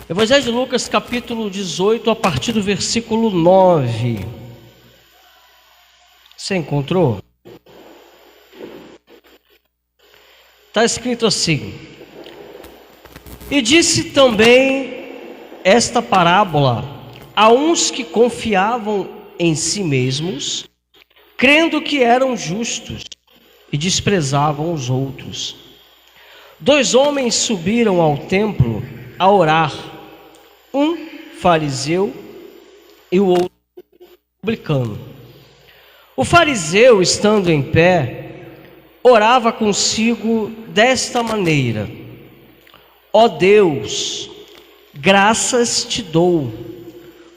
Evangelho de Lucas, capítulo 18, a partir do versículo 9. Você encontrou? Está escrito assim: E disse também esta parábola a uns que confiavam em si mesmos, crendo que eram justos, e desprezavam os outros. 2 homens subiram ao templo a orar, um fariseu e o outro publicano. O fariseu, estando em pé, orava consigo desta maneira: Ó Deus, graças te dou,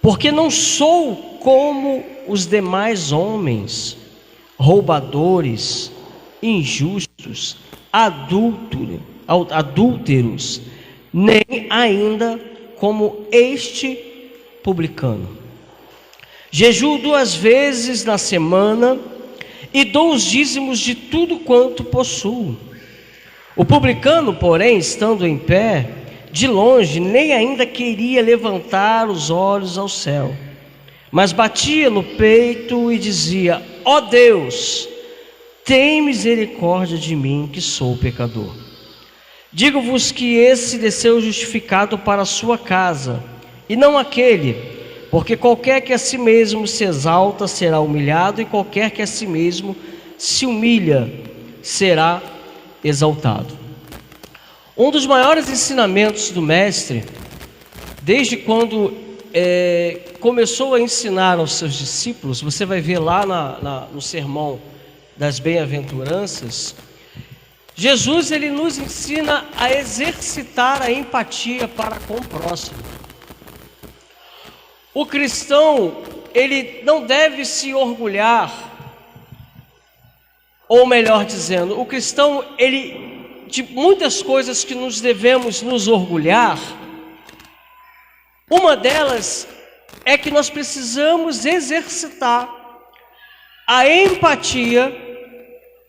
porque não sou como os demais homens, roubadores, injustos, adúlteros, nem ainda como este publicano. Jejuo 2 vezes na semana e dou os dízimos de tudo quanto possuo. O publicano, porém, estando em pé, de longe, nem ainda queria levantar os olhos ao céu, mas batia no peito e dizia: Ó Deus, tem misericórdia de mim, que sou pecador. Digo-vos que esse desceu justificado para a sua casa, e não aquele, porque qualquer que a si mesmo se exalta será humilhado, e qualquer que a si mesmo se humilha será exaltado. Um dos maiores ensinamentos do Mestre, desde quando começou a ensinar aos seus discípulos, você vai ver lá no sermão das bem-aventuranças, Jesus ele nos ensina a exercitar a empatia para com o próximo. O cristão, ele não deve se orgulhar, ou melhor dizendo, o cristão, de muitas coisas que nos devemos nos orgulhar, uma delas é que nós precisamos exercitar a empatia,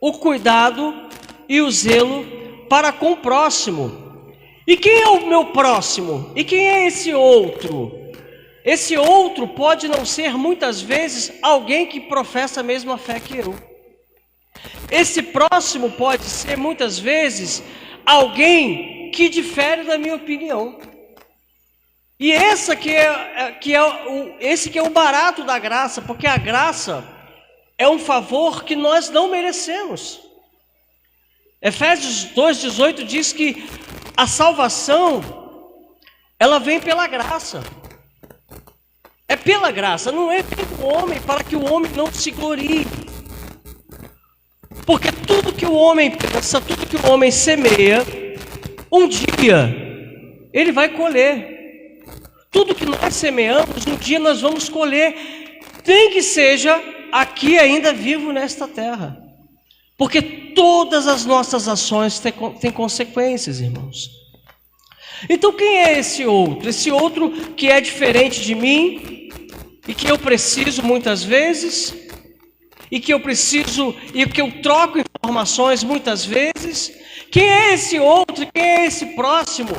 o cuidado e o zelo para com o próximo. E quem é o meu próximo? E quem é esse outro? Esse outro pode não ser muitas vezes alguém que professa a mesma fé que eu. Esse próximo pode ser muitas vezes alguém que difere da minha opinião. E esse que é o barato da graça, porque a graça é um favor que nós não merecemos. Efésios 2,18 diz que a salvação, ela vem pela graça. É pela graça, não é pelo homem, para que o homem não se glorie. Porque tudo que o homem pensa, tudo que o homem semeia, um dia ele vai colher. Tudo que nós semeamos, um dia nós vamos colher. Nem que seja aqui ainda vivo nesta terra. Porque todas as nossas ações têm consequências, irmãos. Então quem é esse outro? Esse outro que é diferente de mim e que eu preciso muitas vezes, e que eu troco informações muitas vezes. Quem é esse outro? Quem é esse próximo?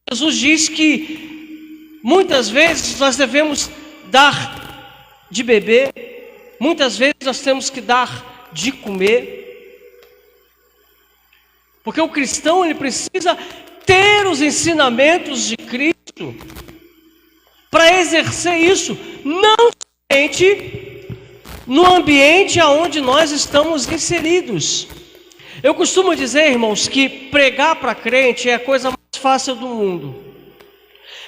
Jesus diz que muitas vezes nós devemos dar de beber, muitas vezes nós temos que dar de comer. Porque o cristão, ele precisa ter os ensinamentos de Cristo para exercer isso, não somente no ambiente aonde nós estamos inseridos. Eu costumo dizer, irmãos, que pregar para crente é a coisa mais fácil do mundo.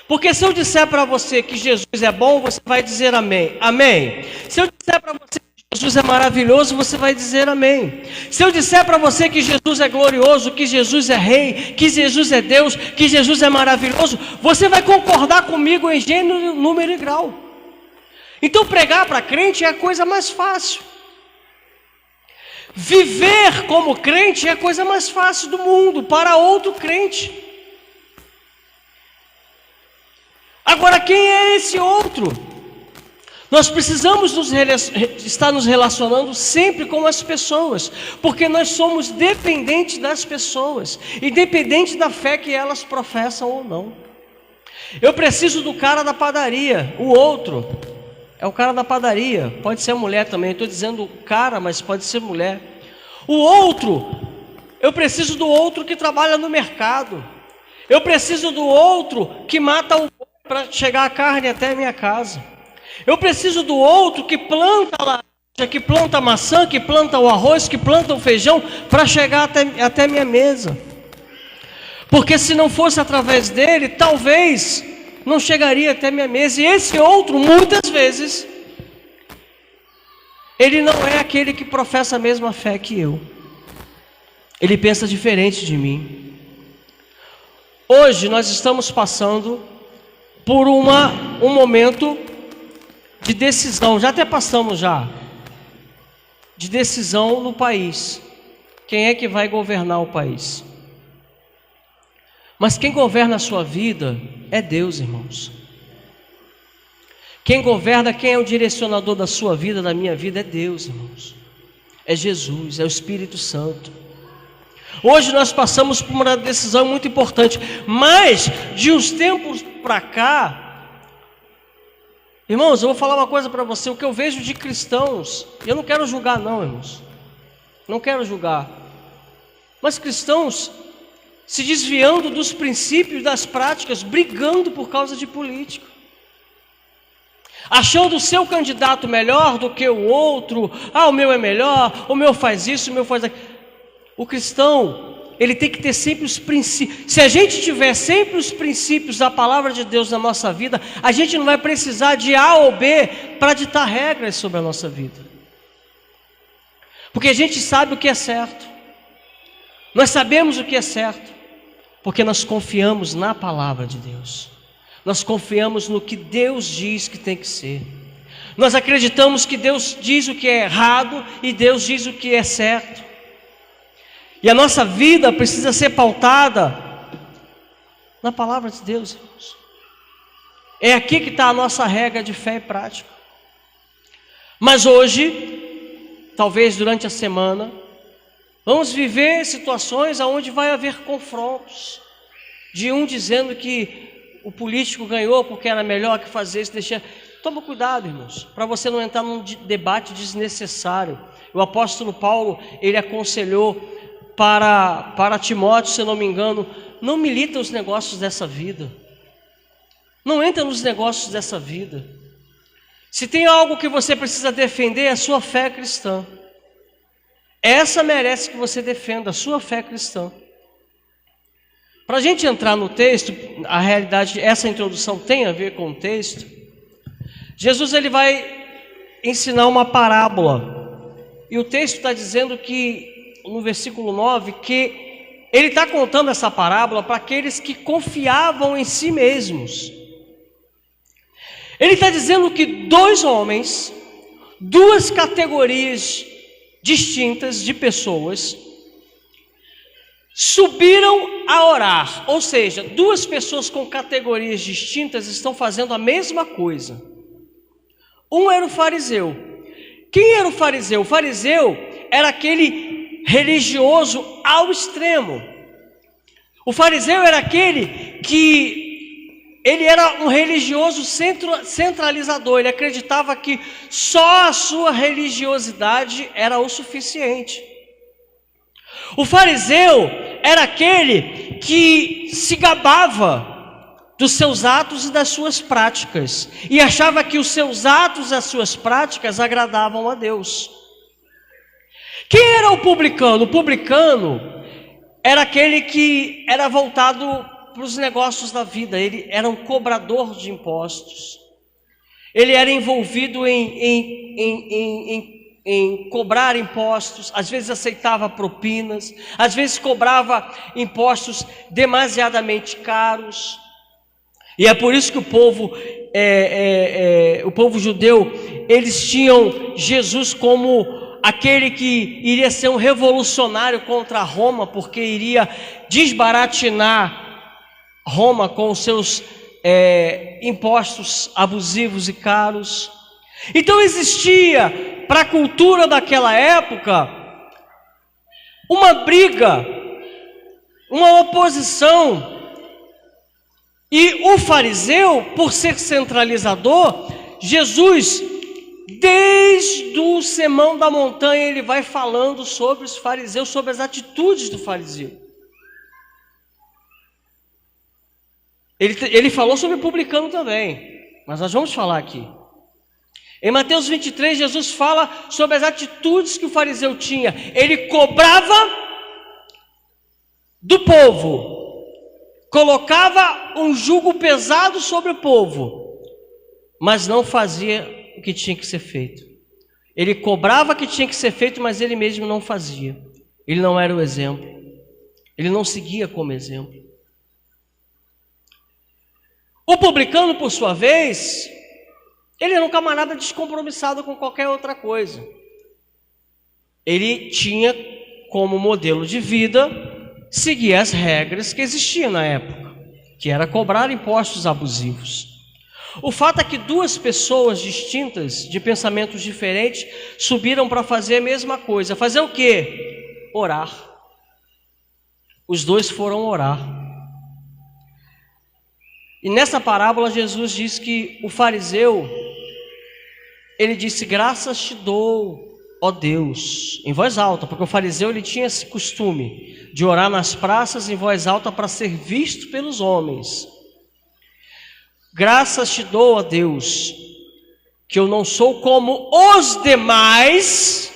Porque se eu disser para você que Jesus é bom, você vai dizer amém. Amém. Se eu disser para você que Jesus é maravilhoso, você vai dizer amém. Se eu disser para você que Jesus é glorioso, que Jesus é rei, que Jesus é Deus, que Jesus é maravilhoso, você vai concordar comigo em gênero, número e grau. Então pregar para crente é a coisa mais fácil. Viver como crente é a coisa mais fácil do mundo para outro crente. Agora, quem é esse outro? Nós precisamos estar nos relacionando sempre com as pessoas, porque nós somos dependentes das pessoas, independente da fé que elas professam ou não. Eu preciso do cara da padaria, o outro é o cara da padaria, pode ser mulher também, estou dizendo cara, mas pode ser mulher. O outro, eu preciso do outro que trabalha no mercado, eu preciso do outro que mata o boi para chegar a carne até a minha casa. Eu preciso do outro que planta a laranja, que planta a maçã, que planta o arroz, que planta o feijão, para chegar até a minha mesa. Porque se não fosse através dele, talvez não chegaria até a minha mesa. E esse outro, muitas vezes, ele não é aquele que professa a mesma fé que eu. Ele pensa diferente de mim. Hoje nós estamos passando por um momento de decisão, já até passamos de decisão no país. Quem é que vai governar o país? Mas quem governa a sua vida é Deus, irmãos. Quem governa, quem é o direcionador da sua vida, da minha vida, é Deus, irmãos. É Jesus, é o Espírito Santo. Hoje nós passamos por uma decisão muito importante, mas de uns tempos para cá, irmãos, eu vou falar uma coisa para você, o que eu vejo de cristãos, e eu não quero julgar não, irmãos, não quero julgar, mas cristãos se desviando dos princípios, das práticas, brigando por causa de político, achando o seu candidato melhor do que o outro. O meu é melhor, o meu faz isso, o meu faz aquilo. O cristão, ele tem que ter sempre os princípios. Se a gente tiver sempre os princípios da palavra de Deus na nossa vida, a gente não vai precisar de A ou B para ditar regras sobre a nossa vida, porque a gente sabe o que é certo. Nós sabemos o que é certo porque nós confiamos na palavra de Deus. Nós confiamos no que Deus diz que tem que ser. Nós acreditamos que Deus diz o que é errado e Deus diz o que é certo. E a nossa vida precisa ser pautada na palavra de Deus, irmãos. É aqui que está a nossa regra de fé e prática. Mas hoje, talvez durante a semana, vamos viver situações onde vai haver confrontos, de um dizendo que o político ganhou porque era melhor que fazer isso, deixar. Toma cuidado, irmãos, para você não entrar num debate desnecessário. O apóstolo Paulo, ele aconselhou para Timóteo, se eu não me engano, não milita os negócios dessa vida, não entra nos negócios dessa vida. Se tem algo que você precisa defender, é a sua fé cristã. Essa merece que você defenda, a sua fé cristã. Para a gente entrar no texto, a realidade, essa introdução tem a ver com o texto. Jesus, ele vai ensinar uma parábola, e o texto está dizendo que, no versículo 9, que ele está contando essa parábola para aqueles que confiavam em si mesmos. Ele está dizendo que dois homens, duas categorias distintas de pessoas, subiram a orar. Ou seja, duas pessoas com categorias distintas estão fazendo a mesma coisa. Um era o fariseu. Quem era o fariseu? O fariseu era aquele religioso ao extremo. O fariseu era aquele que ele era um religioso centralizador. Ele acreditava que só a sua religiosidade era o suficiente. O fariseu era aquele que se gabava dos seus atos e das suas práticas, e achava que os seus atos e as suas práticas agradavam a Deus. Quem era o publicano? O publicano era aquele que era voltado para os negócios da vida. Ele era um cobrador de impostos. Ele era envolvido em cobrar impostos. Às vezes aceitava propinas, às vezes cobrava impostos demasiadamente caros. E é por isso que o povo judeu, eles tinham Jesus como aquele que iria ser um revolucionário contra Roma, porque iria desbaratinar Roma com os seus impostos abusivos e caros. Então existia, para a cultura daquela época, uma briga, uma oposição. E o fariseu, por ser centralizador, Jesus, desde o Sermão da Montanha, ele vai falando sobre os fariseus, sobre as atitudes do fariseu. Ele falou sobre o publicano também, mas nós vamos falar aqui. Em Mateus 23, Jesus fala sobre as atitudes que o fariseu tinha. Ele cobrava do povo, colocava um jugo pesado sobre o povo, mas não fazia o que tinha que ser feito. Ele cobrava o que tinha que ser feito, mas ele mesmo não fazia. Ele não era o exemplo. Ele não seguia como exemplo. O publicano, por sua vez, ele era um camarada descompromissado com qualquer outra coisa. Ele tinha como modelo de vida seguir as regras que existiam na época, que era cobrar impostos abusivos. O fato é que duas pessoas distintas, de pensamentos diferentes, subiram para fazer a mesma coisa. Fazer o quê? Orar. Os dois foram orar. E nessa parábola Jesus diz que o fariseu, ele disse: graças te dou, ó Deus, em voz alta, porque o fariseu ele tinha esse costume de orar nas praças em voz alta para ser visto pelos homens. Graças te dou, ó Deus, que eu não sou como os demais.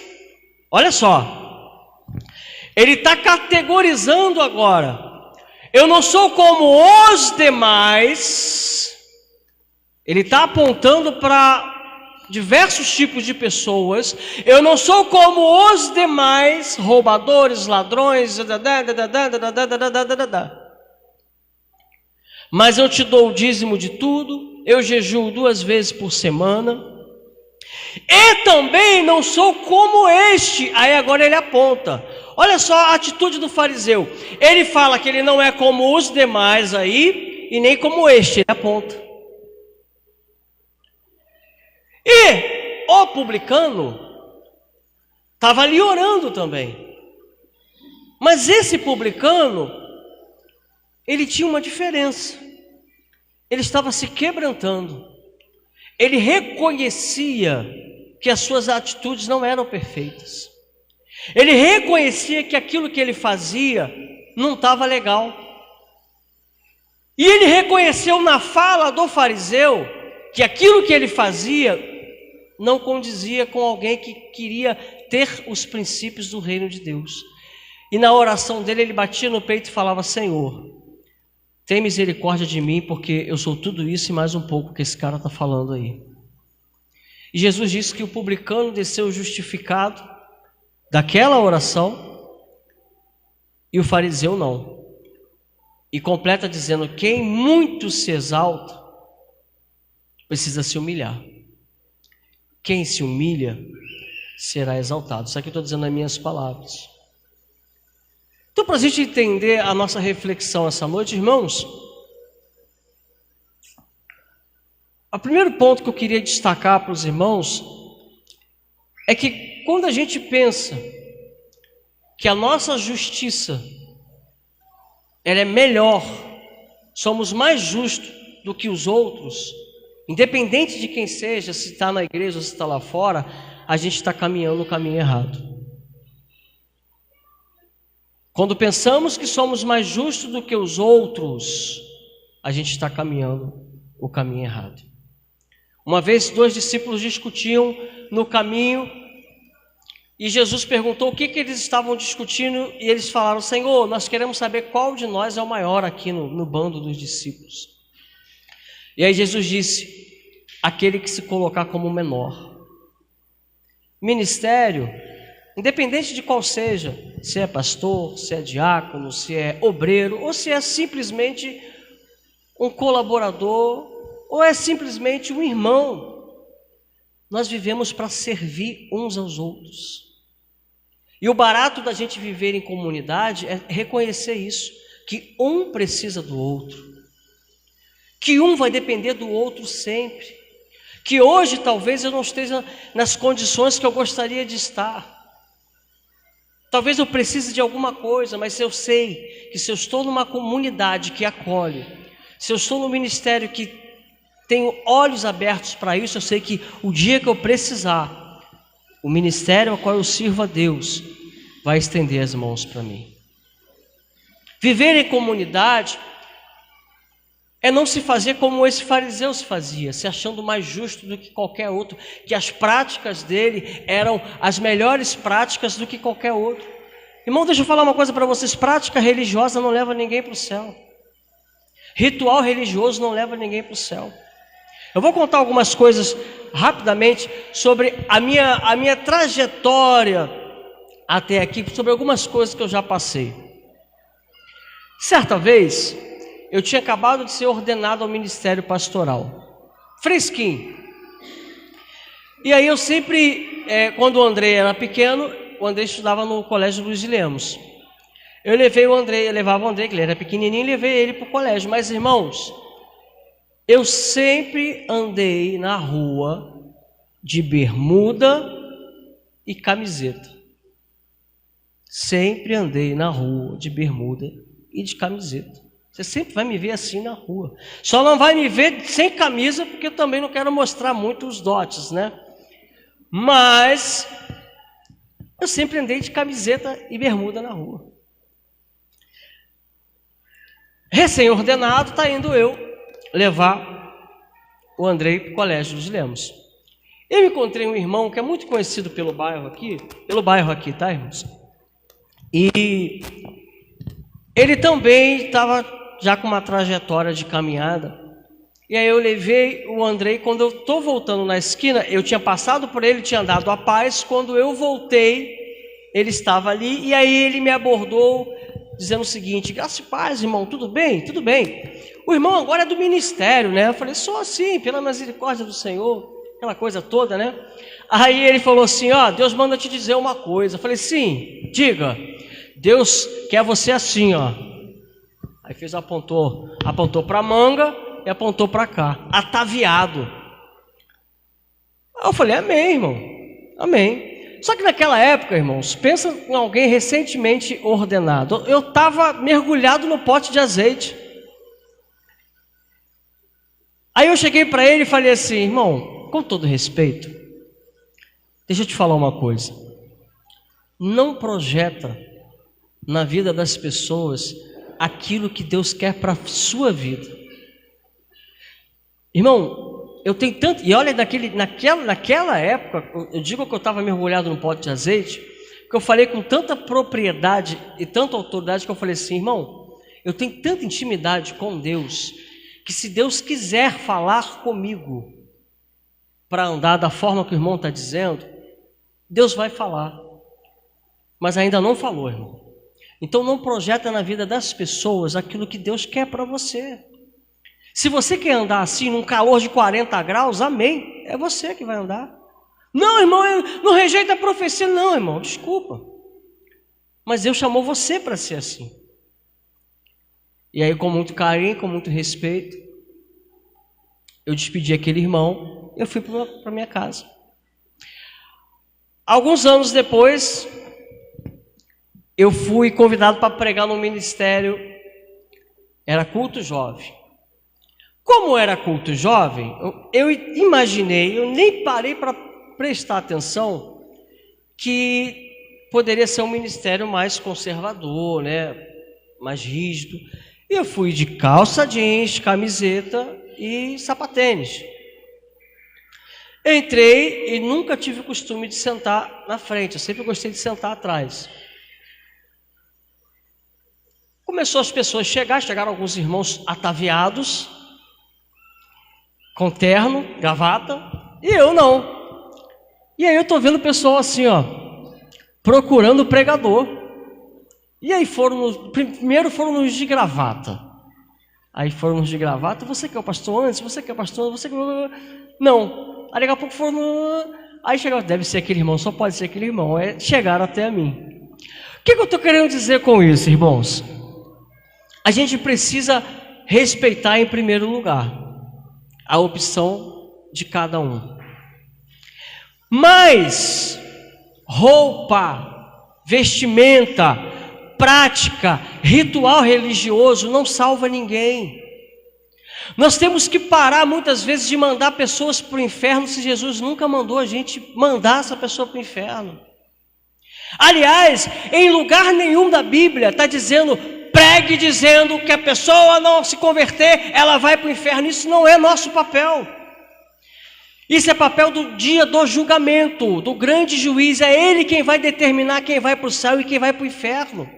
Olha só, ele está categorizando agora. Eu não sou como os demais. Ele está apontando para diversos tipos de pessoas. Eu não sou como os demais, roubadores, ladrões, mas eu te dou o dízimo de tudo, eu jejuo 2 vezes por semana, e também não sou como este. Aí agora ele aponta, olha só a atitude do fariseu. Ele fala que ele não é como os demais aí, e nem como este, ele aponta. E o publicano estava ali orando também. Mas esse publicano, ele tinha uma diferença. Ele estava se quebrantando. Ele reconhecia que as suas atitudes não eram perfeitas. Ele reconhecia que aquilo que ele fazia não estava legal. E ele reconheceu na fala do fariseu que aquilo que ele fazia não condizia com alguém que queria ter os princípios do reino de Deus. E na oração dele, ele batia no peito e falava: Senhor, tem misericórdia de mim, porque eu sou tudo isso e mais um pouco que esse cara está falando aí. E Jesus disse que o publicano desceu justificado daquela oração e o fariseu não. E completa dizendo: quem muito se exalta precisa se humilhar. Quem se humilha será exaltado. Isso aqui eu estou dizendo nas minhas palavras. Então, para a gente entender a nossa reflexão essa noite, irmãos, o primeiro ponto que eu queria destacar para os irmãos é que quando a gente pensa que a nossa justiça ela é melhor, somos mais justos do que os outros, independente de quem seja, se está na igreja ou se está lá fora, a gente está caminhando no caminho errado. Quando pensamos que somos mais justos do que os outros, a gente está caminhando o caminho errado. Uma vez 2 discípulos discutiam no caminho e Jesus perguntou o que eles estavam discutindo e eles falaram: Senhor, nós queremos saber qual de nós é o maior aqui no bando dos discípulos. E aí Jesus disse: aquele que se colocar como menor. Ministério, independente de qual seja, se é pastor, se é diácono, se é obreiro, ou se é simplesmente um colaborador, ou é simplesmente um irmão, nós vivemos para servir uns aos outros. E o barato da gente viver em comunidade é reconhecer isso, que um precisa do outro, que um vai depender do outro sempre, que hoje talvez eu não esteja nas condições que eu gostaria de estar. Talvez eu precise de alguma coisa, mas eu sei que se eu estou numa comunidade que acolhe, se eu estou no ministério que tenho olhos abertos para isso, eu sei que o dia que eu precisar, o ministério ao qual eu sirvo a Deus vai estender as mãos para mim. Viver em comunidade é não se fazer como esse fariseu se fazia, se achando mais justo do que qualquer outro, que as práticas dele eram as melhores práticas do que qualquer outro. Irmão, deixa eu falar uma coisa para vocês: prática religiosa não leva ninguém para o céu. Ritual religioso não leva ninguém para o céu. Eu vou contar algumas coisas rapidamente sobre a minha trajetória até aqui, sobre algumas coisas que eu já passei. Certa vez, eu tinha acabado de ser ordenado ao ministério pastoral, fresquinho. E aí eu sempre, quando o Andrei era pequeno, o Andrei estudava no colégio Luiz de Lemos. Eu levava o Andrei, que ele era pequenininho, e levei ele para o colégio. Mas, irmãos, eu sempre andei na rua de bermuda e camiseta. Sempre andei na rua de bermuda e de camiseta. Você sempre vai me ver assim na rua. Só não vai me ver sem camisa, porque eu também não quero mostrar muito os dotes, né? Mas eu sempre andei de camiseta e bermuda na rua. Recém-ordenado, está indo eu levar o Andrei para o colégio dos Lemos. Eu encontrei um irmão que é muito conhecido pelo bairro aqui, tá, irmãos? E ele também estava já com uma trajetória de caminhada. E aí eu levei o Andrei. Quando eu estou voltando na esquina, eu tinha passado por ele, tinha andado a paz. Quando eu voltei, ele estava ali, e aí ele me abordou dizendo o seguinte: graça e paz, irmão, tudo bem? Tudo bem. O irmão agora é do ministério, né? Eu falei: só assim, pela misericórdia do Senhor, aquela coisa toda, né? Aí ele falou assim: ó, Deus manda te dizer uma coisa. Eu falei: sim, diga. Deus quer você assim, ó. Aí apontou para a manga e apontou para cá, ataviado. Aí eu falei: amém, irmão, amém. Só que naquela época, irmãos, pensa em alguém recentemente ordenado. Eu estava mergulhado no pote de azeite. Aí eu cheguei para ele e falei assim: irmão, com todo respeito, deixa eu te falar uma coisa. Não projeta na vida das pessoas aquilo que Deus quer para a sua vida. Irmão, eu tenho tanto... E olha, naquela época, eu digo que eu estava mergulhado no pote de azeite, que eu falei com tanta propriedade e tanta autoridade, que eu falei assim: irmão, eu tenho tanta intimidade com Deus, que se Deus quiser falar comigo para andar da forma que o irmão está dizendo, Deus vai falar. Mas ainda não falou, irmão. Então não projeta na vida das pessoas aquilo que Deus quer para você. Se você quer andar assim, num calor de 40 graus, amém, é você que vai andar. Não, irmão, não rejeita a profecia. Não, irmão, desculpa, mas Deus chamou você para ser assim. E aí, com muito carinho, com muito respeito, eu despedi aquele irmão, eu fui para minha casa. Alguns anos depois, eu fui convidado para pregar no ministério, era culto jovem. Como era culto jovem, eu imaginei, eu nem parei para prestar atenção, que poderia ser um ministério mais conservador, né? Mais rígido. E eu fui de calça jeans, camiseta e sapatênis. Entrei e nunca tive o costume de sentar na frente, eu sempre gostei de sentar atrás. Começou as pessoas a chegaram alguns irmãos ataviados, com terno, gravata, e eu não. E aí eu estou vendo o pessoal assim, ó, procurando o pregador. E aí primeiro foram nos de gravata. Aí foram nos de gravata: você que é o pastor antes, você que é o pastor, você que... Não. Aí daqui a pouco foram... Aí chegaram: deve ser aquele irmão, só pode ser aquele irmão. Aí chegaram até a mim. O que eu estou querendo dizer com isso, irmãos? A gente precisa respeitar em primeiro lugar a opção de cada um. Mas roupa, vestimenta, prática, ritual religioso não salva ninguém. Nós temos que parar muitas vezes de mandar pessoas para o inferno se Jesus nunca mandou a gente mandar essa pessoa para o inferno. Aliás, em lugar nenhum da Bíblia está dizendo, pregue dizendo que a pessoa não se converter, ela vai para o inferno. Isso não é nosso papel. Isso é papel do dia do julgamento, do grande juiz. É ele quem vai determinar quem vai para o céu e quem vai para o inferno.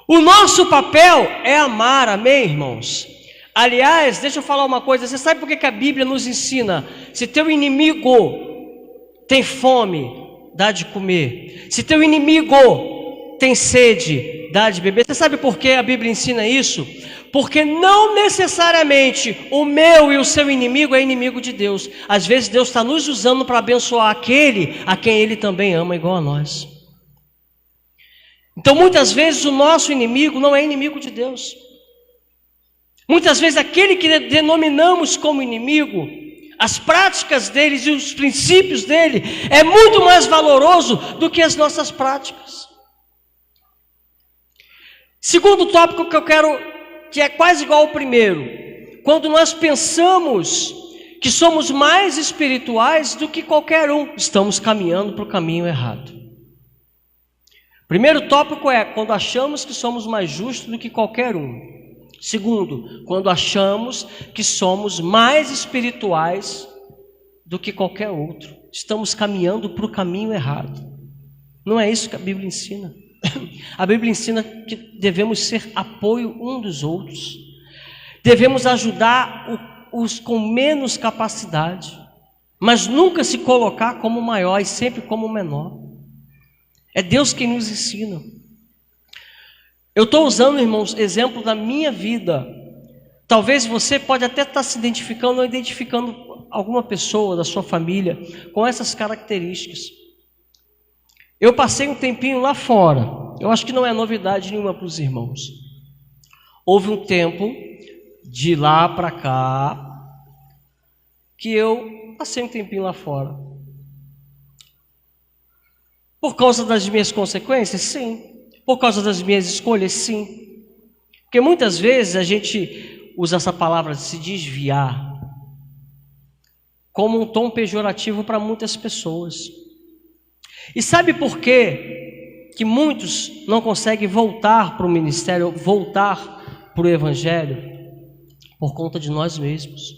O nosso papel é amar, amém, irmãos? Aliás, deixa eu falar uma coisa. Você sabe por que a Bíblia nos ensina? Se teu inimigo tem fome, dá de comer. Se teu inimigo tem sede, dá de beber. Você sabe por que a Bíblia ensina isso? Porque não necessariamente o meu e o seu inimigo é inimigo de Deus. Às vezes Deus está nos usando para abençoar aquele a quem Ele também ama igual a nós. Então muitas vezes o nosso inimigo não é inimigo de Deus. Muitas vezes aquele que denominamos como inimigo, as práticas deles e os princípios dele é muito mais valoroso do que as nossas práticas. Segundo tópico que eu quero, que é quase igual ao primeiro, quando nós pensamos que somos mais espirituais do que qualquer um, estamos caminhando para o caminho errado. Primeiro tópico é quando achamos que somos mais justos do que qualquer um. Segundo, quando achamos que somos mais espirituais do que qualquer outro, estamos caminhando para o caminho errado. Não é isso que a Bíblia ensina. A Bíblia ensina que devemos ser apoio um dos outros, devemos ajudar os com menos capacidade, mas nunca se colocar como maior e sempre como menor. É Deus quem nos ensina. Eu estou usando, irmãos, exemplo da minha vida. Talvez você pode até estar se identificando ou identificando alguma pessoa da sua família com essas características. Eu passei um tempinho lá fora. Eu acho que não é novidade nenhuma para os irmãos. Houve um tempo de lá para cá que eu passei um tempinho lá fora. Por causa das minhas consequências? Sim. Por causa das minhas escolhas? Sim. Porque muitas vezes a gente usa essa palavra de se desviar como um tom pejorativo para muitas pessoas. E sabe por quê que muitos não conseguem voltar para o ministério, voltar para o evangelho? Por conta de nós mesmos,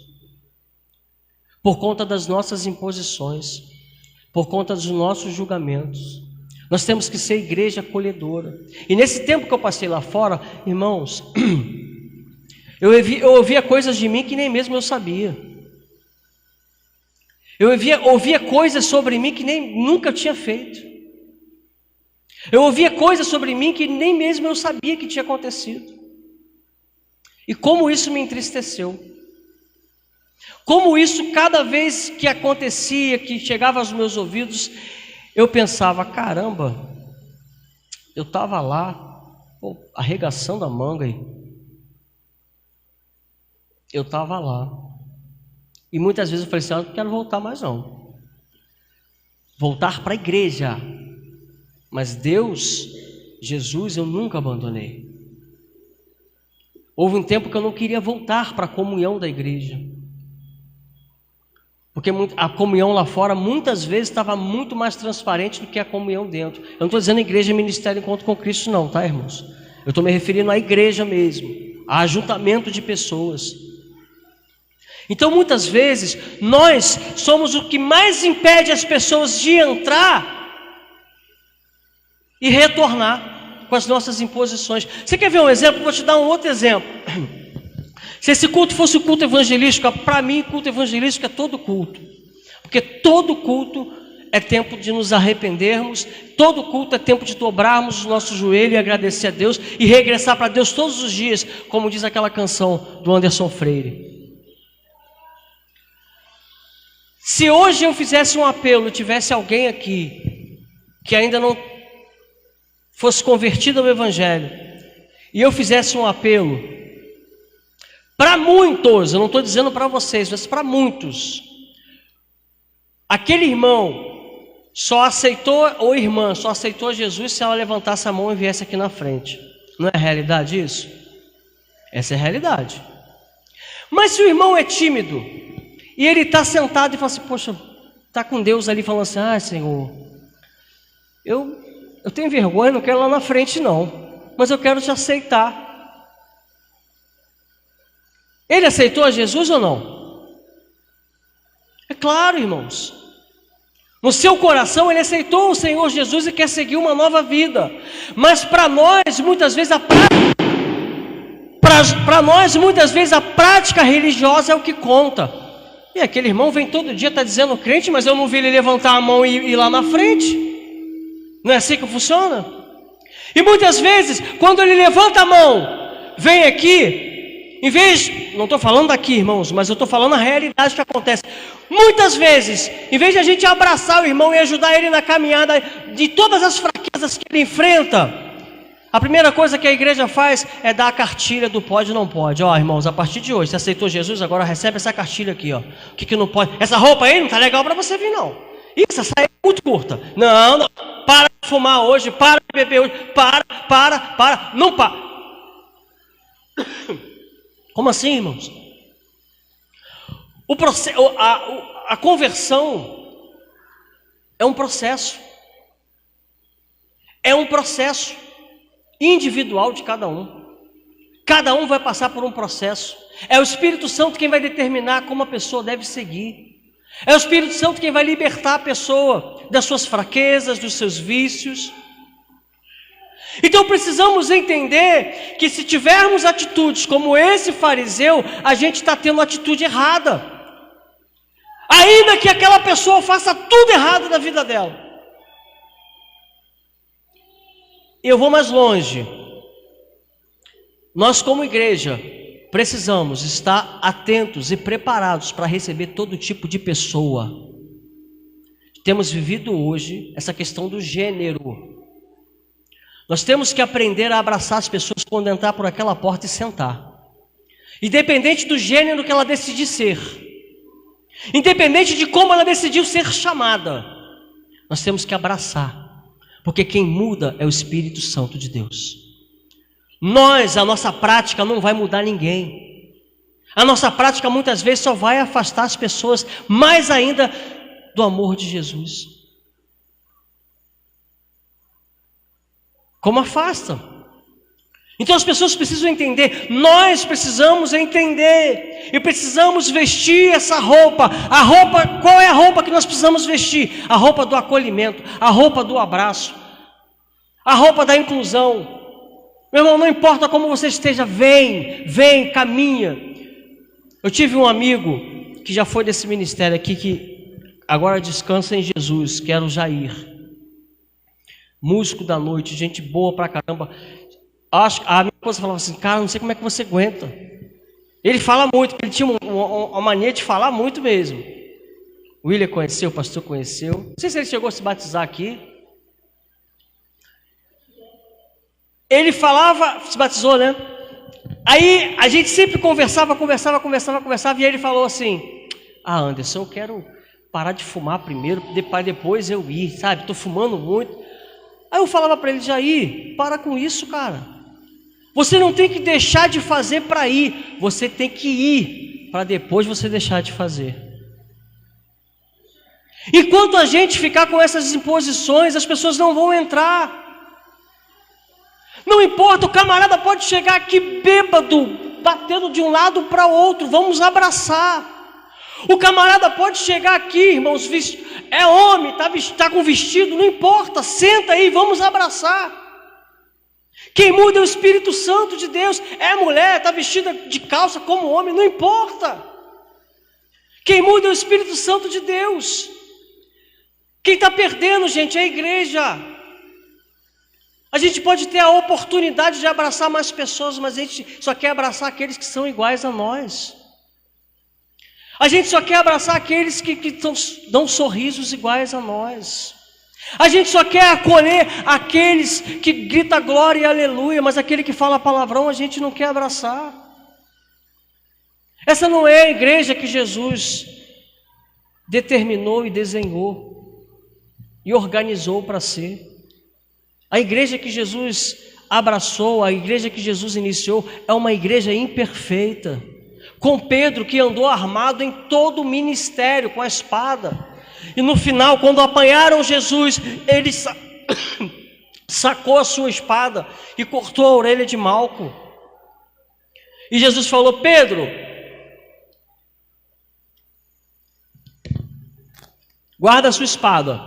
por conta das nossas imposições, por conta dos nossos julgamentos. Nós temos que ser igreja acolhedora. E nesse tempo que eu passei lá fora, irmãos, eu ouvia coisas de mim que nem mesmo eu sabia. Eu ouvia coisas sobre mim que nunca tinha feito. Eu ouvia coisas sobre mim que nem mesmo eu sabia que tinha acontecido. E como isso me entristeceu. Como isso, cada vez que acontecia, que chegava aos meus ouvidos, eu pensava, caramba, eu estava lá, arregaçando a manga aí. Eu estava lá. E muitas vezes eu falei assim, eu não quero voltar mais não. Voltar para a igreja. Mas Deus, Jesus, eu nunca abandonei. Houve um tempo que eu não queria voltar para a comunhão da igreja. Porque a comunhão lá fora muitas vezes estava muito mais transparente do que a comunhão dentro. Eu não estou dizendo igreja, ministério, encontro com Cristo não, tá, irmãos? Eu estou me referindo à igreja mesmo, a ajuntamento de pessoas. Então muitas vezes nós somos o que mais impede as pessoas de entrar e retornar com as nossas imposições. Você quer ver um exemplo? Vou te dar um outro exemplo. Se esse culto fosse o culto evangelístico, para mim culto evangelístico é todo culto. Porque todo culto é tempo de nos arrependermos, todo culto é tempo de dobrarmos o nosso joelho e agradecer a Deus e regressar para Deus todos os dias, como diz aquela canção do Anderson Freire. Se hoje eu fizesse um apelo, tivesse alguém aqui que ainda não fosse convertido ao Evangelho, e eu fizesse um apelo Para muitos, eu não estou dizendo para vocês, mas para muitos, aquele irmão só aceitou, ou irmã, só aceitou Jesus se ela levantasse a mão e viesse aqui na frente. Não é a realidade isso? Essa é a realidade. Mas se o irmão é tímido, e ele está sentado e fala assim, poxa, está com Deus ali falando assim, Senhor, eu tenho vergonha, não quero ir lá na frente não, mas eu quero te aceitar. Ele aceitou a Jesus ou não? É claro, irmãos. No seu coração ele aceitou o Senhor Jesus e quer seguir uma nova vida. Mas para nós, muitas vezes, a prática religiosa é o que conta. E aquele irmão vem todo dia, está dizendo crente, mas eu não vi ele levantar a mão e ir lá na frente. Não é assim que funciona? E muitas vezes, quando ele levanta a mão, vem aqui, em vez, não estou falando aqui, irmãos, mas eu estou falando a realidade que acontece. Muitas vezes, em vez de a gente abraçar o irmão e ajudar ele na caminhada de todas as fraquezas que ele enfrenta, a primeira coisa que a igreja faz é dar a cartilha do pode e não pode. Ó, irmãos, a partir de hoje, você aceitou Jesus, agora recebe essa cartilha aqui, ó. O que não pode? Essa roupa aí não está legal para você vir, não. Isso, essa saia é muito curta. Não, para de fumar hoje, para de beber hoje, para, não para. Como assim, irmãos? A conversão é um processo. É um processo individual de cada um. Cada um vai passar por um processo. É o Espírito Santo quem vai determinar como a pessoa deve seguir. É o Espírito Santo quem vai libertar a pessoa das suas fraquezas, dos seus vícios. Então precisamos entender que se tivermos atitudes como esse fariseu, a gente está tendo atitude errada. Ainda que aquela pessoa faça tudo errado na vida dela. Eu vou mais longe. Nós como igreja precisamos estar atentos e preparados para receber todo tipo de pessoa. Temos vivido hoje essa questão do gênero. Nós temos que aprender a abraçar as pessoas quando entrar por aquela porta e sentar. Independente do gênero que ela decidir ser. Independente de como ela decidiu ser chamada. Nós temos que abraçar. Porque quem muda é o Espírito Santo de Deus. A nossa prática não vai mudar ninguém. A nossa prática muitas vezes só vai afastar as pessoas mais ainda do amor de Jesus. Como afasta? Então as pessoas precisam entender, nós precisamos entender e precisamos vestir essa roupa. Qual é a roupa que nós precisamos vestir? A roupa do acolhimento, a roupa do abraço, a roupa da inclusão. Meu irmão, não importa como você esteja, vem, caminha. Eu tive um amigo que já foi desse ministério aqui, que agora descansa em Jesus, que era o Jair. Músico da noite, gente boa pra caramba. A minha esposa falava assim, cara, não sei como é que você aguenta. Ele fala muito, ele tinha uma mania de falar muito mesmo. O William conheceu, o pastor conheceu. Não sei se ele chegou a se batizar aqui. Ele falava, se batizou, né? Aí a gente sempre conversava, e ele falou assim, Anderson, eu quero parar de fumar primeiro, depois eu ir, sabe? Estou fumando muito. Aí eu falava para ele, Jair, para com isso, cara. Você não tem que deixar de fazer para ir, você tem que ir para depois você deixar de fazer. Enquanto a gente ficar com essas imposições, as pessoas não vão entrar. Não importa, o camarada pode chegar aqui bêbado, batendo de um lado para o outro, vamos abraçar. O camarada pode chegar aqui, irmãos, é homem, está com vestido, não importa, senta aí, vamos abraçar. Quem muda é o Espírito Santo de Deus. É mulher, está vestida de calça como homem, não importa. Quem muda é o Espírito Santo de Deus. Quem está perdendo, gente, é a igreja. A gente pode ter a oportunidade de abraçar mais pessoas, mas a gente só quer abraçar aqueles que são iguais a nós. A gente só quer abraçar aqueles que dão sorrisos iguais a nós. A gente só quer acolher aqueles que gritam glória e aleluia, mas aquele que fala palavrão a gente não quer abraçar. Essa não é a igreja que Jesus determinou e desenhou e organizou para ser. A igreja que Jesus abraçou, a igreja que Jesus iniciou, é uma igreja imperfeita, com Pedro que andou armado em todo o ministério com a espada, e no final, quando apanharam Jesus, ele sacou a sua espada e cortou a orelha de Malco. E Jesus falou: Pedro, guarda a sua espada.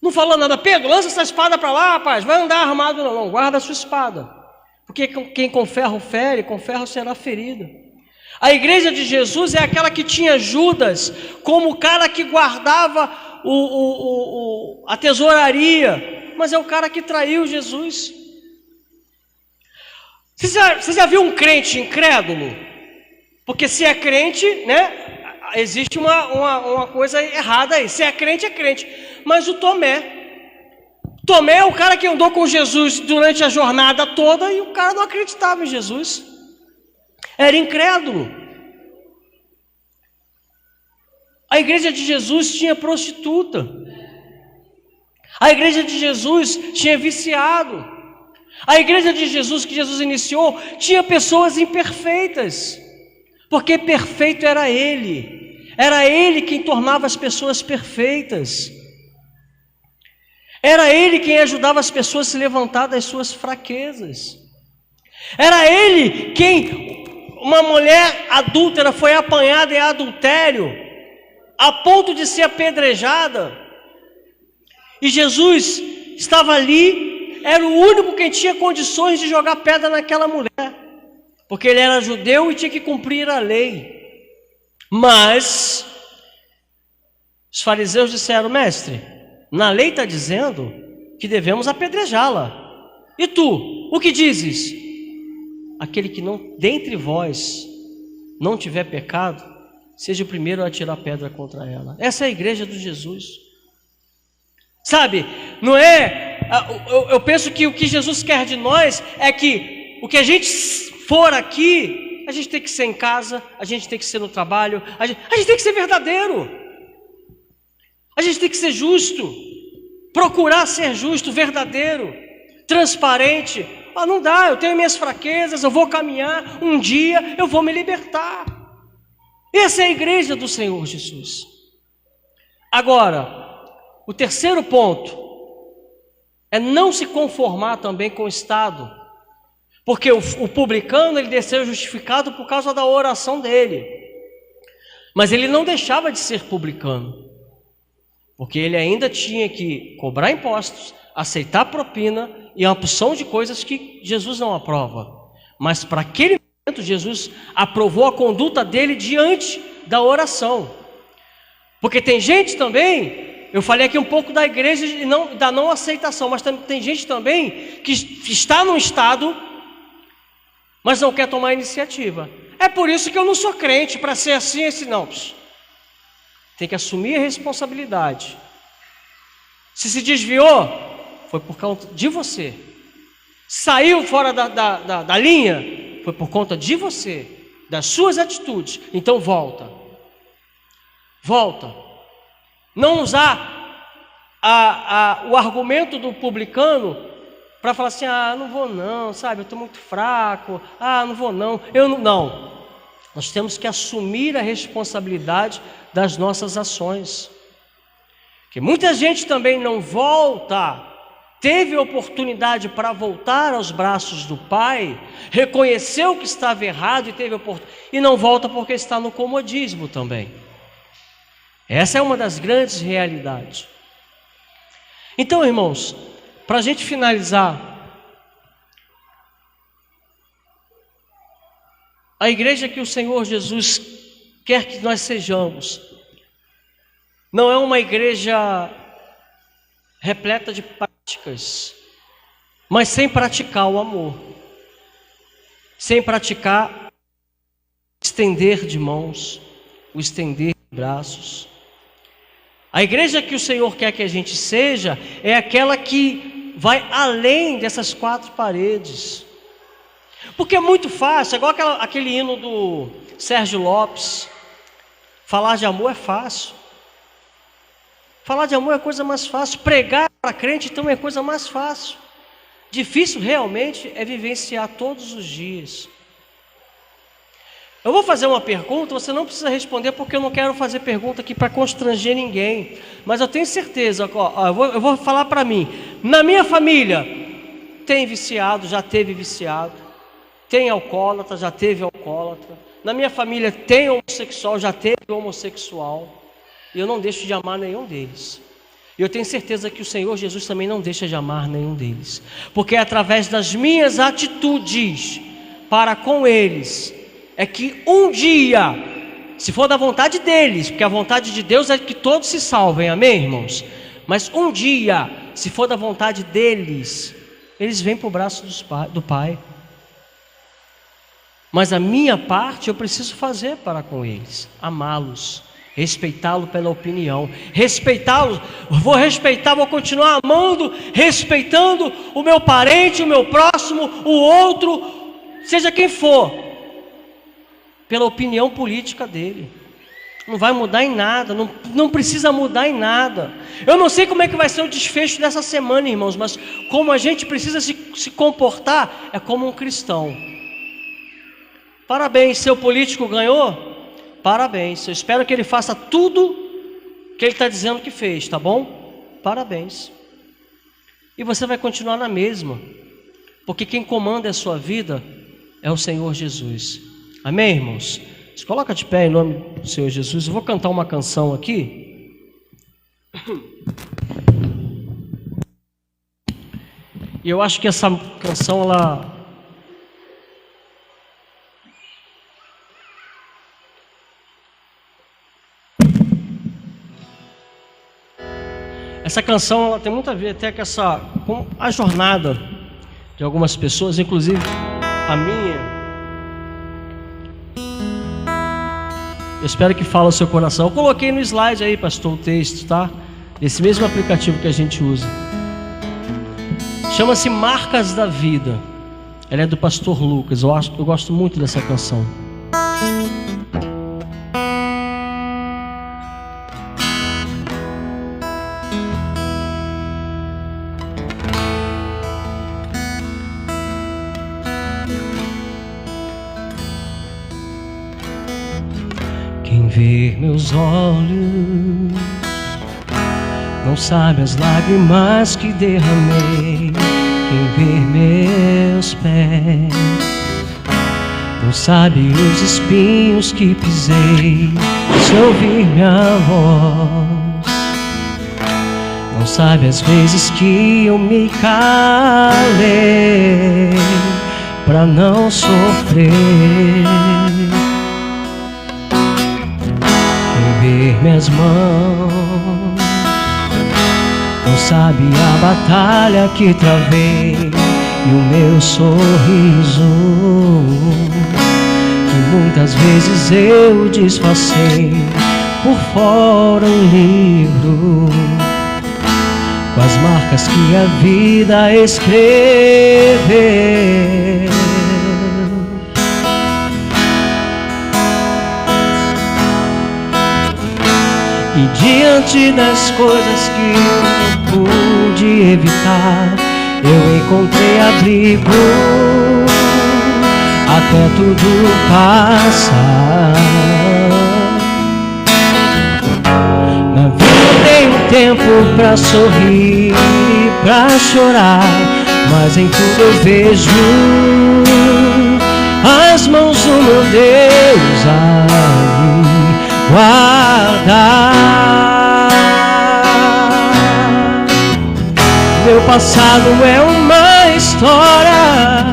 Não falou nada: Pedro, lança essa espada para lá, rapaz, vai andar armado. Não, guarda a sua espada, porque quem com ferro fere, com ferro será ferido. A igreja de Jesus é aquela que tinha Judas como o cara que guardava a tesouraria, mas é o cara que traiu Jesus. Você já viu um crente incrédulo? Porque se é crente, né, existe uma coisa errada aí. Se é crente, é crente. Mas o Tomé é o cara que andou com Jesus durante a jornada toda e o cara não acreditava em Jesus. Era incrédulo. A igreja de Jesus tinha prostituta. A igreja de Jesus tinha viciado. A igreja de Jesus que Jesus iniciou tinha pessoas imperfeitas, porque perfeito era Ele. Era Ele quem tornava as pessoas perfeitas. Era Ele quem ajudava as pessoas a se levantar das suas fraquezas. Era Ele quem, uma mulher adúltera foi apanhada em adultério, a ponto de ser apedrejada, e Jesus estava ali, era o único que tinha condições de jogar pedra naquela mulher, porque ele era judeu e tinha que cumprir a lei. Mas os fariseus disseram: mestre, na lei está dizendo que devemos apedrejá-la, e tu, o que dizes? Aquele que não, dentre vós, não tiver pecado, seja o primeiro a atirar pedra contra ela. Essa é a igreja de Jesus. Sabe, não é, eu penso que o que Jesus quer de nós é que o que a gente for aqui, a gente tem que ser em casa, a gente tem que ser no trabalho, a gente tem que ser verdadeiro, a gente tem que ser justo, procurar ser justo, verdadeiro, transparente. Não dá, eu tenho minhas fraquezas, eu vou caminhar, um dia eu vou me libertar. Essa é a igreja do Senhor Jesus. Agora, o terceiro ponto é não se conformar também com o Estado, porque o publicano, ele desceu justificado por causa da oração dele, mas ele não deixava de ser publicano, porque ele ainda tinha que cobrar impostos, aceitar propina e uma porção de coisas que Jesus não aprova. Mas para aquele momento Jesus aprovou a conduta dele diante da oração. Porque tem gente também, eu falei aqui um pouco da igreja e da não aceitação, mas tem gente também que está num estado, mas não quer tomar iniciativa. É por isso que eu não sou crente, para ser assim, não. Tem que assumir a responsabilidade. Se desviou, foi por causa de você. Saiu fora da linha, foi por conta de você, das suas atitudes. Então volta. Não usar o argumento do publicano para falar assim: não vou não, sabe, eu estou muito fraco, não vou não, não. Nós temos que assumir a responsabilidade das nossas ações. Que muita gente também não volta, teve oportunidade para voltar aos braços do Pai, reconheceu que estava errado e teve oportunidade, e não volta porque está no comodismo também. Essa é uma das grandes realidades. Então, irmãos, para a gente finalizar, a igreja que o Senhor Jesus quer que nós sejamos, não é uma igreja repleta de práticas, mas sem praticar o amor, sem praticar o estender de mãos, o estender de braços. A igreja que o Senhor quer que a gente seja é aquela que vai além dessas quatro paredes, Porque é muito fácil, é igual aquele hino do Sérgio Lopes. Falar de amor é fácil. Falar de amor é a coisa mais fácil. Pregar para crente então é a coisa mais fácil. Difícil realmente é vivenciar todos os dias. Eu vou fazer uma pergunta, você não precisa responder, porque eu não quero fazer pergunta aqui para constranger ninguém. Mas eu tenho certeza, eu vou falar para mim. Na minha família, tem viciado, já teve viciado. Tem alcoólatra, já teve alcoólatra. Na minha família tem homossexual, já teve homossexual. E eu não deixo de amar nenhum deles. E eu tenho certeza que o Senhor Jesus também não deixa de amar nenhum deles. Porque é através das minhas atitudes para com eles, é que um dia, se for da vontade deles, porque a vontade de Deus é que todos se salvem, amém, irmãos? Mas um dia, se for da vontade deles, eles vêm para o braço do Pai. Mas a minha parte eu preciso fazer para com eles, amá-los, respeitá-lo pela opinião, respeitá-lo, vou continuar amando, respeitando o meu parente, o meu próximo, o outro, seja quem for, pela opinião política dele. Não vai mudar em nada, não precisa mudar em nada. Eu não sei como é que vai ser o desfecho dessa semana, irmãos, mas como a gente precisa se comportar, é como um cristão. Parabéns, seu político ganhou? Parabéns, eu espero que ele faça tudo que ele está dizendo que fez, tá bom? Parabéns. E você vai continuar na mesma, porque quem comanda a sua vida é o Senhor Jesus. Amém, irmãos? Se coloca de pé em nome do Senhor Jesus. Eu vou cantar uma canção aqui. E eu acho que essa canção, essa canção ela tem muito a ver até com a jornada de algumas pessoas, inclusive a minha. Eu espero que fale o seu coração. Eu coloquei no slide aí, pastor, o texto, tá? Esse mesmo aplicativo que a gente usa. Chama-se Marcas da Vida. Ela é do pastor Lucas. Eu gosto muito dessa canção. Ver meus olhos, não sabe as lágrimas que derramei. Quem vê meus pés, não sabe os espinhos que pisei. Se ouvir minha voz, não sabe as vezes que eu me calei pra não sofrer. Ver minhas mãos, não sabe a batalha que travei. E o meu sorriso, que muitas vezes eu disfarcei. Por fora um livro, com as marcas que a vida escreveu. E diante das coisas que eu não pude evitar, eu encontrei abrigo até tudo passar. Na vida tenho tempo pra sorrir e pra chorar, mas em tudo eu vejo as mãos do meu Deus ali guardar. Meu passado é uma história,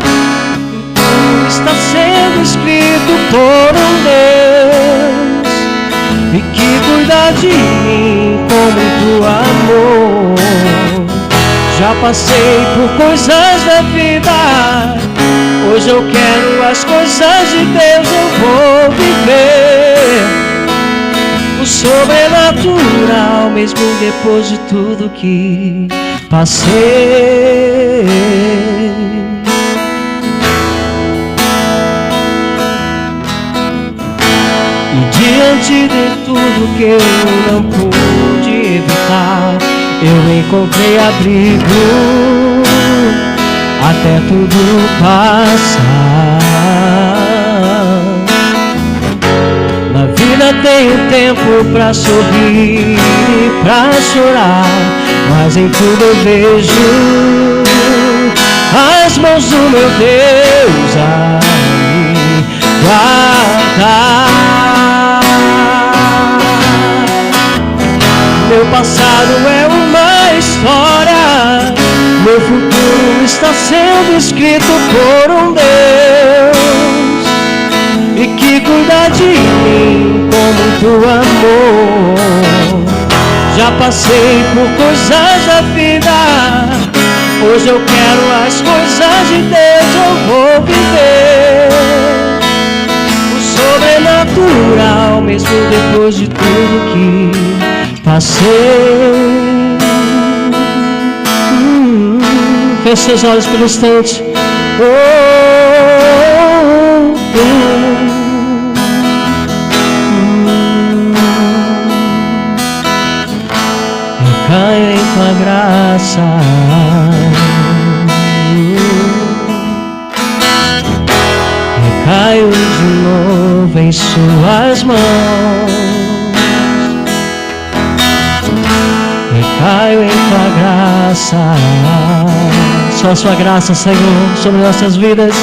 está sendo escrito por um Deus e que cuida de mim com muito amor. Já passei por coisas da vida, hoje eu quero as coisas de Deus, eu vou viver o sobrenatural, mesmo depois de tudo que passei. diante de tudo que eu não pude evitar, eu encontrei abrigo até tudo passar. Na vida tenho tempo pra sorrir e pra chorar, mas em tudo eu vejo as mãos do meu Deus a me guardar. Meu passado é uma história, meu futuro está sendo escrito por um Deus e que cuida de mim com muito amor. Já passei por coisas da vida, hoje eu quero as coisas de Deus, eu vou viver o sobrenatural, mesmo depois de tudo que passei. Feche seus olhos por um instante. Recaio em tua graça, recaio de novo em suas mãos, recaio em tua graça. Só a sua graça, Senhor, sobre nossas vidas.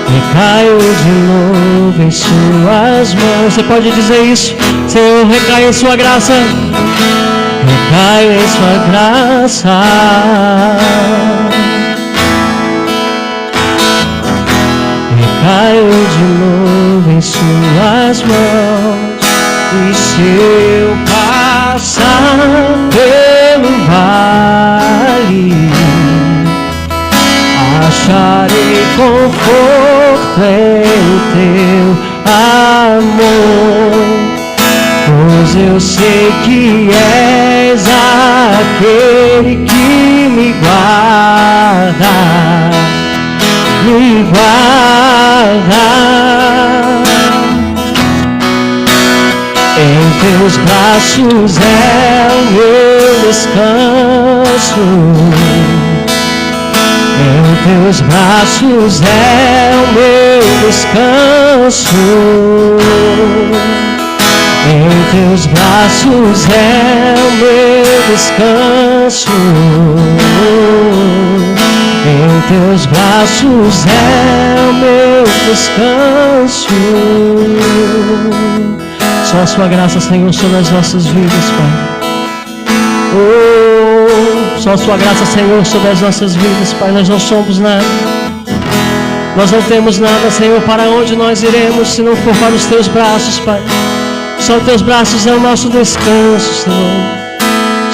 Recaio de novo em suas mãos. Você pode dizer isso? Senhor, recaio em sua graça. Recaio em sua graça. Recaio de novo em suas mãos. E se eu passar pelo vale, acharei conforto em teu amor, pois eu sei que és aquele que me guarda, me guarda. Em teus braços é o meu descanso, em teus braços é o meu descanso, em teus braços é o meu descanso, em teus braços é o meu descanso. Só a sua graça, Senhor, sobre as nossas vidas, Pai. Só a sua graça, Senhor, sobre as nossas vidas, Pai. Nós não somos nada, nós não temos nada, Senhor. Para onde nós iremos se não for para os teus braços, Pai? Só os teus braços é o nosso descanso, Senhor.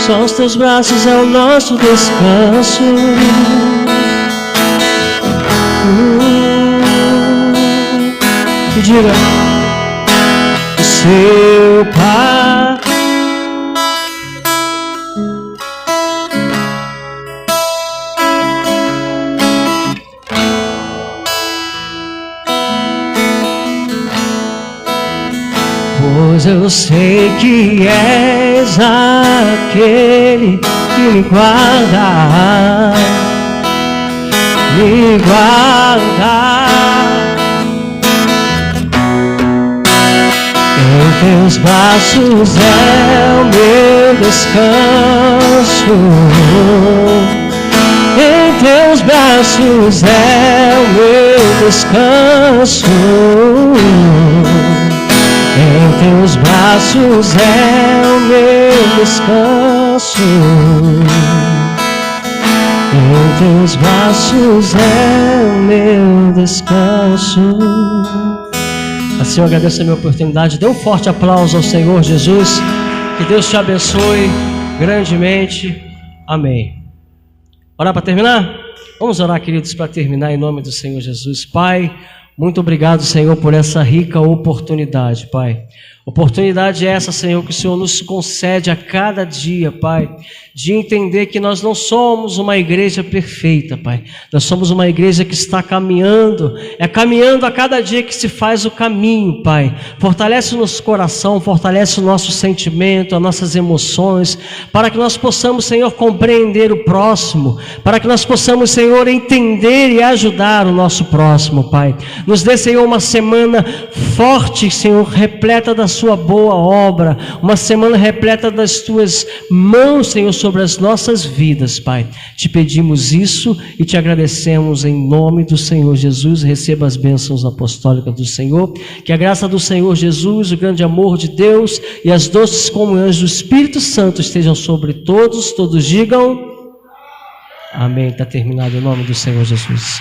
Só os teus braços é o nosso descanso. E diga: seu Pai, pois eu sei que és aquele que me guarda, me guarda. Em teus braços é o meu descanso, em teus braços é o meu descanso, em teus braços é o meu descanso, em teus braços é o meu descanso. Assim eu agradeço a minha oportunidade. Dê um forte aplauso ao Senhor Jesus. Que Deus te abençoe grandemente. Amém. Orar para terminar? Vamos orar, queridos, para terminar em nome do Senhor Jesus. Pai, muito obrigado, Senhor, por essa rica oportunidade, Pai. Oportunidade essa, Senhor, que o Senhor nos concede a cada dia, Pai, de entender que nós não somos uma igreja perfeita, Pai. Nós somos uma igreja que está caminhando, caminhando a cada dia que se faz o caminho, Pai. Fortalece o nosso coração, fortalece o nosso sentimento, as nossas emoções, para que nós possamos, Senhor, compreender o próximo, para que nós possamos, Senhor, entender e ajudar o nosso próximo, Pai. Nos dê, Senhor, uma semana forte, Senhor, repleta da sua boa obra, uma semana repleta das tuas mãos, Senhor, sobre as nossas vidas, Pai. Te pedimos isso e te agradecemos em nome do Senhor Jesus. Receba as bênçãos apostólicas do Senhor, que a graça do Senhor Jesus, o grande amor de Deus e as doces comunhões do Espírito Santo estejam sobre todos digam amém. Está terminado em nome do Senhor Jesus.